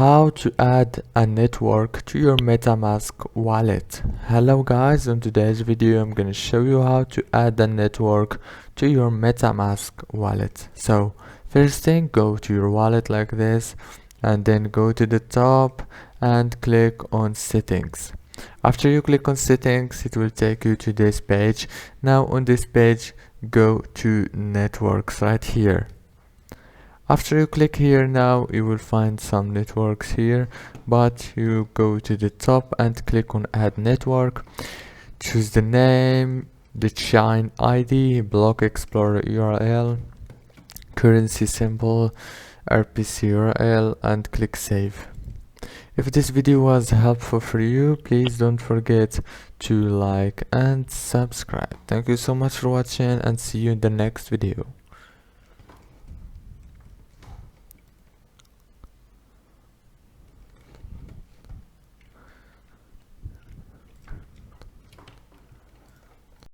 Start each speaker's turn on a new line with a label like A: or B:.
A: how to add a network to your MetaMask wallet. Hello guys, in today's video I'm gonna show you how to add a network to your MetaMask wallet. So first thing, go to your wallet like this and then go to the top and click on settings. After you click on settings, it will take you to this page. Now on this page, go to networks right here. After you click here, now you will find some networks here, but you go to the top and click on add network. Choose the name, the chain ID, block explorer URL, currency symbol, RPC URL, and click save. If this video was helpful for you, please don't forget to like and subscribe. Thank you so much for watching and see you in the next video.